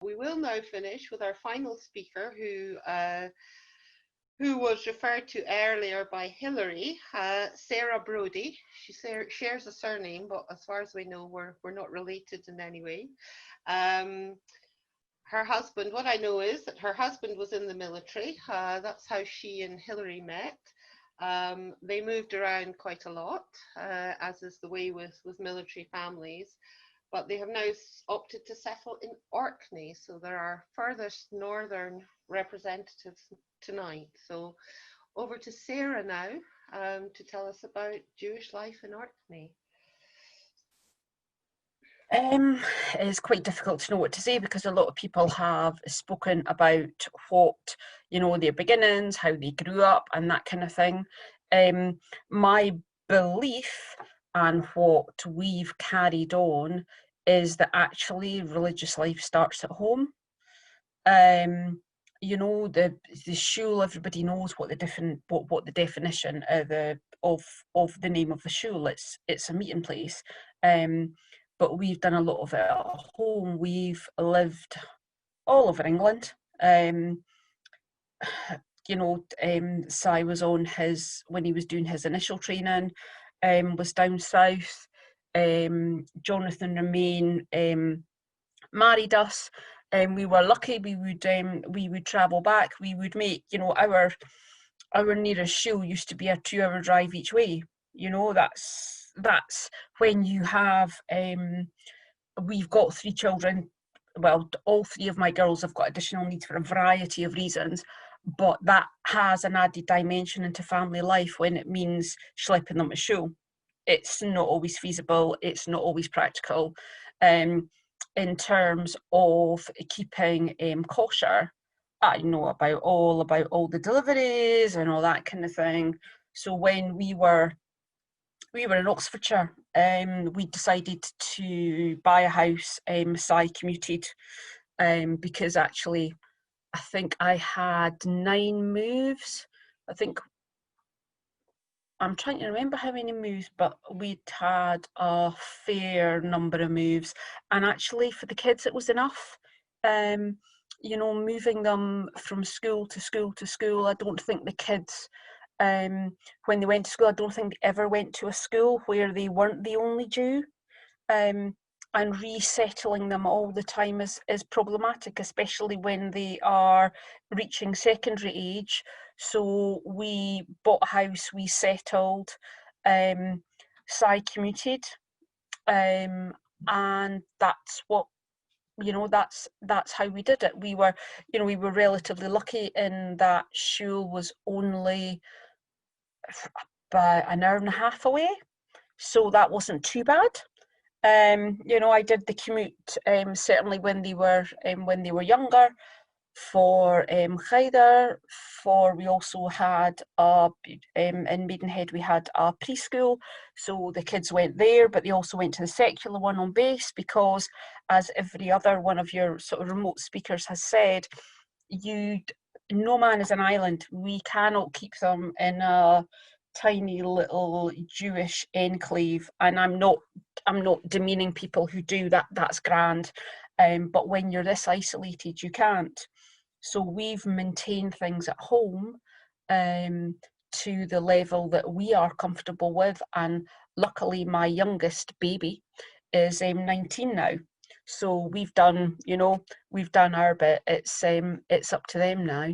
We will now finish with our final speaker, who was referred to earlier by Hilary, Sarah Brodie. She shares a surname, but as far as we know, we're not related in any way. Um, Her husband, what I know is that her husband was in the military. That's how she and Hilary met. They moved around quite a lot, as is the way with military families, but they have now opted to settle in Orkney. So they're our furthest northern representatives tonight. So over to Sarah now, to tell us about Jewish life in Orkney. It's quite difficult to know what to say because a lot of people have spoken about what, their beginnings, how they grew up and that kind of thing. My belief and what we've carried on is that actually religious life starts at home. The shul, everybody knows what the definition of the name of the shul. It's a meeting place. But we've done a lot of it at home. We've lived all over England. Si was on when he was doing his initial training, was down south. Jonathan Remain married us. We were lucky. We would travel back. We would make, our nearest shul used to be a 2-hour drive each way. That's when you have, we've got 3 children. Well, all 3 of my girls have got additional needs for a variety of reasons, but that has an added dimension into family life when it means schlepping them to school. It's not always feasible. It's not always practical. In terms of keeping kosher, I know about all the deliveries and all that kind of thing. So when we were in Oxfordshire, we decided to buy a house. Si commuted because actually I think I had 9 moves. I'm trying to remember how many moves, but we'd had a fair number of moves. And actually for the kids it was enough. Moving them from school to school to school. I don't think the kids, when they went to school, I don't think they ever went to a school where they weren't the only Jew. And resettling them all the time is problematic, especially when they are reaching secondary age. So we bought a house, we settled, Si commuted, and that's what, that's how we did it. We were relatively lucky in that shul was only about an hour and a half away, so that wasn't too bad. I did the commute certainly when they were younger for Chayder. We also had in Maidenhead we had a preschool, so the kids went there, but they also went to the secular one on base because, as every other one of your sort of remote speakers has said, no man is an island. We cannot keep them in a tiny little Jewish enclave, and I'm not demeaning people who do that. That's grand, but when you're this isolated, you can't. So we've maintained things at home to the level that we are comfortable with, and luckily my youngest baby is 19 now. So we've done our bit. It's up to them now.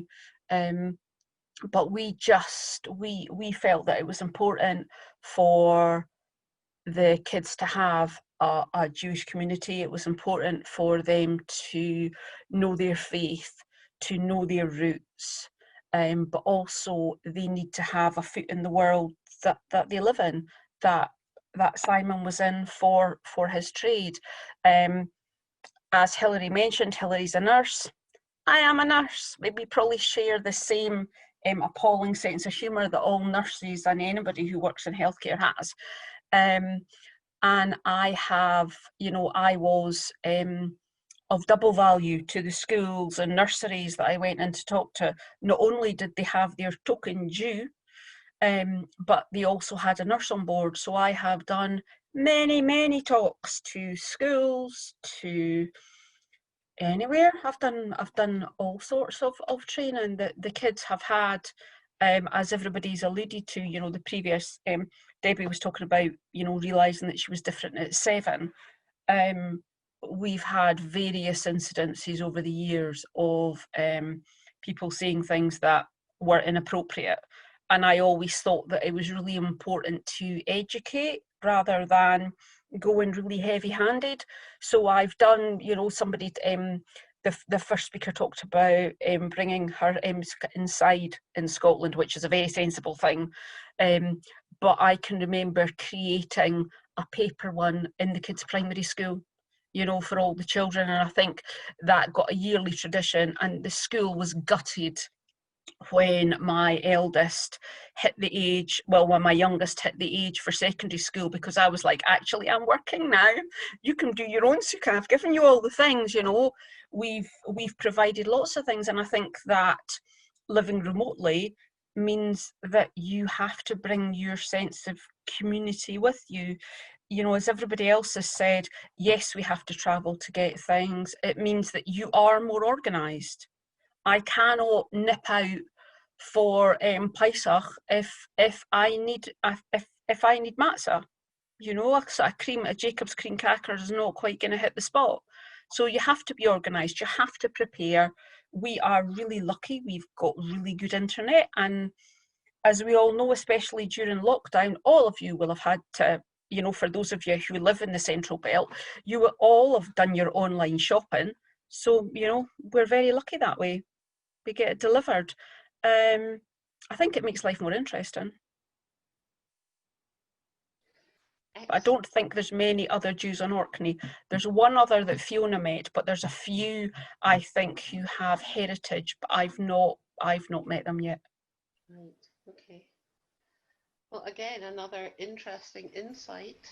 But we felt that it was important for the kids to have a Jewish community. It was important for them to know their faith, to know their roots, but also they need to have a foot in the world that they live in, that Simon was in for his trade. As Hilary mentioned, Hilary's a nurse. I am a nurse. We probably share the same appalling sense of humour that all nurses and anybody who works in healthcare has. And I have, I was of double value to the schools and nurseries that I went in to talk to. Not only did they have their token Jew, but they also had a nurse on board. So I have done many, many talks to schools, to Anywhere. I've done all sorts of training that the kids have had, as everybody's alluded to, you know, the previous Debbie was talking about, you know, realising that she was different at 7. We've had various incidences over the years of people saying things that were inappropriate, and I always thought that it was really important to educate rather than going really heavy-handed. So I've done, you know, somebody, the first speaker talked about bringing her inside in Scotland, which is a very sensible thing. But I can remember creating a paper one in the kids' primary school, you know, for all the children. And I think that got a yearly tradition, and the school was gutted when my eldest hit the age, well, when my youngest hit the age for secondary school, because I was like, actually, I'm working now. You can do your own suka. I've given you all the things, you know. We've provided lots of things, and I think that living remotely means that you have to bring your sense of community with you. You know, as everybody else has said, yes, we have to travel to get things. It means that you are more organised. I cannot nip out for Pesach if I need if I need matzah. You know, a Jacob's cream cracker is not quite going to hit the spot. So you have to be organised. You have to prepare. We are really lucky. We've got really good internet, and as we all know, especially during lockdown, all of you will have had to. You know, for those of you who live in the Central Belt, you will all have done your online shopping. So, you know, we're very lucky that way. We get it delivered. I think it makes life more interesting. But I don't think there's many other Jews on Orkney. There's one other that Fiona met, but there's a few, I think, who have heritage, but I've not met them yet. Right. Okay. Well, again, another interesting insight